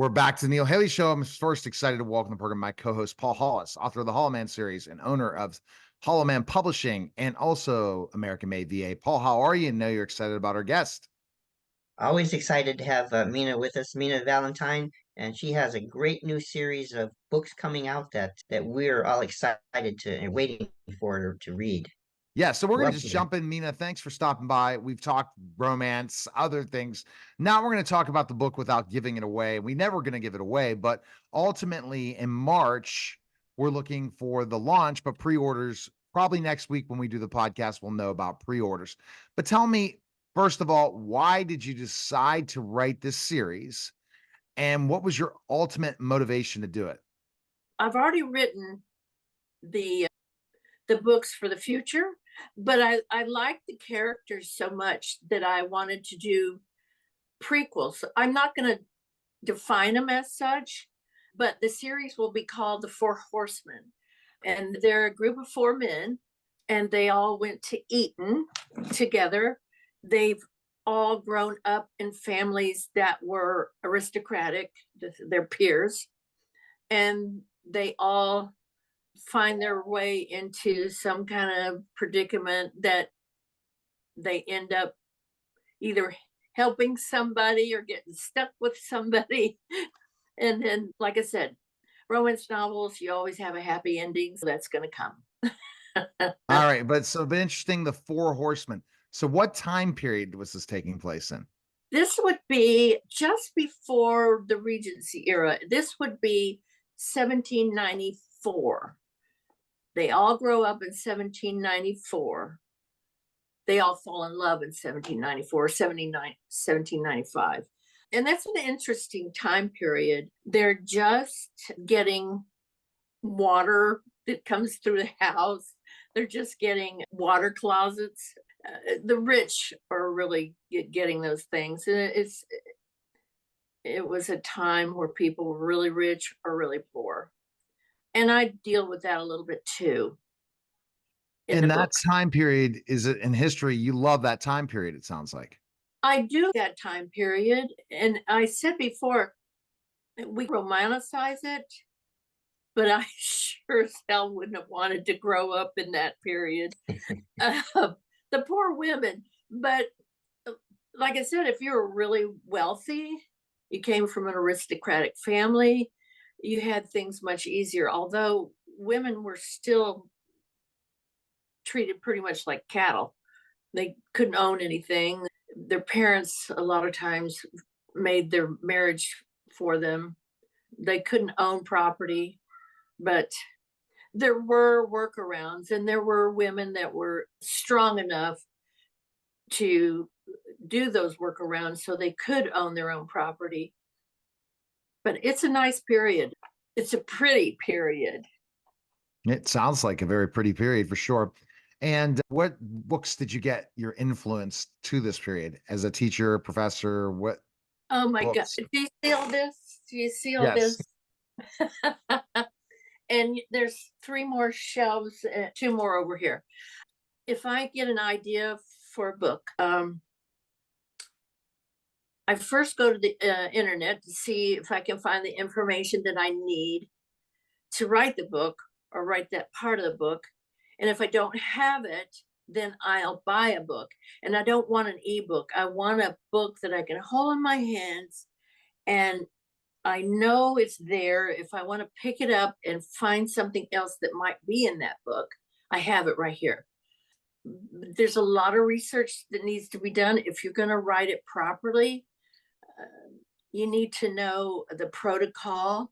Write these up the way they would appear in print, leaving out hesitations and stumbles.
We're back to the Neil Haley Show. I'm first excited to welcome the program my co-host Paul Hollis, author of the Hollow Man series and owner of Hollow Man Publishing and also American Made VA. Paul, how are you? I know you're excited about our guest. Always excited to have Mina with us, Mina Valentin, and she has a great new series of books coming out that we're all excited to and waiting for her to read. Yeah, so we're going to just Welcome. jump in. Mina, thanks for stopping by. We've talked romance, other things. Now we're going to talk about the book without giving it away. We never going to give it away, but ultimately in March, we're looking for the launch, but pre-orders probably next week when we do the podcast, we'll know about pre-orders. But tell me, first of all, why did you decide to write this series? And what was your ultimate motivation to do it? I've already written the the books for the future, but I like the characters so much that I wanted to do prequels. I'm not going to define them as such, but the series will be called the Four Horsemen, and they're a group of four men, and they all went to Eton together. They've all grown up in families that were aristocratic, their peers, and they all find their way into some kind of predicament that they end up either helping somebody or getting stuck with somebody. And then, like I said, romance novels, you always have a happy ending. So that's going to come. All right, but interesting, the Four Horsemen. So what time period was this taking place in? This would be just before the Regency era. This would be 1794. They all grow up in 1794. They all fall in love in 1794, 1795. And that's an interesting time period. They're just getting water that comes through the house. They're just getting water closets. The rich are really getting those things. It was a time where people were really rich or really poor. And I deal with that a little bit too in In the that book. time period, is it in history? You love that time period, it sounds like. I do that time period. And I said before, we romanticize it, but I sure as hell wouldn't have wanted to grow up in that period. The poor women. But like I said, if you were really wealthy, you came from an aristocratic family, you had things much easier, although women were still treated pretty much like cattle. They couldn't own anything. Their parents, a lot of times, made their marriage for them. They couldn't own property, but there were workarounds, and there were women that were strong enough to do those workarounds so they could own their own property. But it's a nice period. It's a pretty period. It sounds like a very pretty period for sure. And what books did you get your influence to this period as a teacher, professor? What Oh my God. books? Do you see all this? Do you see all Yes. this? And there's three more shelves, two more over here. If I get an idea for a book, I first go to the internet to see if I can find the information that I need to write the book or write that part of the book. And if I don't have it, then I'll buy a book. And I don't want an ebook. I want a book that I can hold in my hands and I know it's there. If I want to pick it up and find something else that might be in that book, I have it right here. There's a lot of research that needs to be done. If you're going to write it properly, you need to know the protocol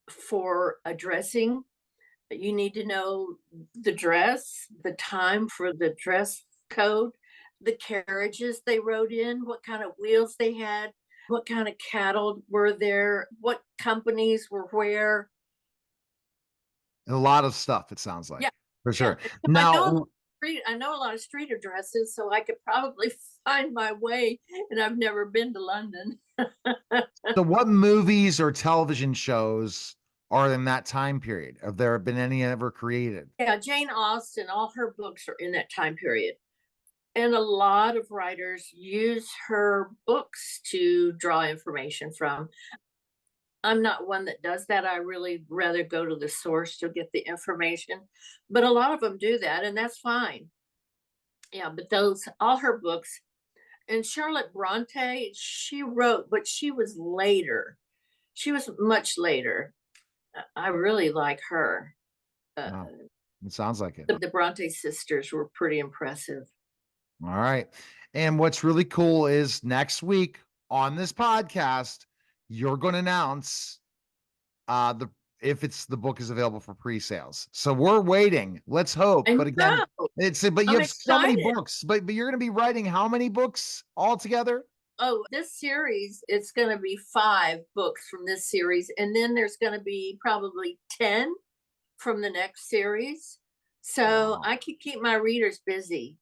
for addressing. You need to know the dress, the time for the dress code, the carriages they rode in, what kind of wheels they had, what kind of cattle were there, what companies were where. A lot of stuff, it sounds Yeah, like, for yeah. sure. So Now, I know a lot of street addresses, so I could probably find my way. And I've never been to London. so what movies or television shows are in that time period? Have there been any ever created? Yeah, Jane Austen, all her books are in that time period. And a lot of writers use her books to draw information from. I'm not one that does that. I really rather go to the source to get the information. But a lot of them do that, and that's fine. Yeah, but those all her books. And Charlotte Bronte, she wrote, but she was later. She was much later. I really like her. Wow. It sounds like it. The Bronte sisters were pretty impressive. All right. And what's really cool is next week on this podcast, you're going to announce the if it's the book is available for pre-sales. So we're waiting. Let's hope. I But again, know. but you I'm have so many excited. books, but you're going to be writing how many books altogether? Oh, this series, it's going to be 5 books from this series, and then there's going to be probably 10 from the next series. So Wow. I can keep my readers busy.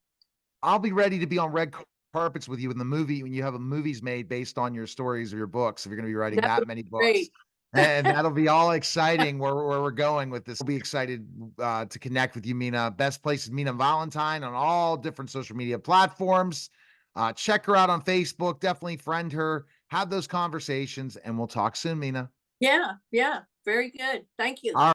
I'll be ready to be on red carpets with you in the movie when you have a movies made based on your stories or your books. If you're going to be writing That that would many be books. great. And that'll be all exciting where we're going with this. We'll be excited to connect with you, Mina. Best place is Mina Valentin on all different social media platforms. Check her out on Facebook. Definitely friend her. Have those conversations, and we'll talk soon, Mina. Yeah, yeah, very good. Thank you. All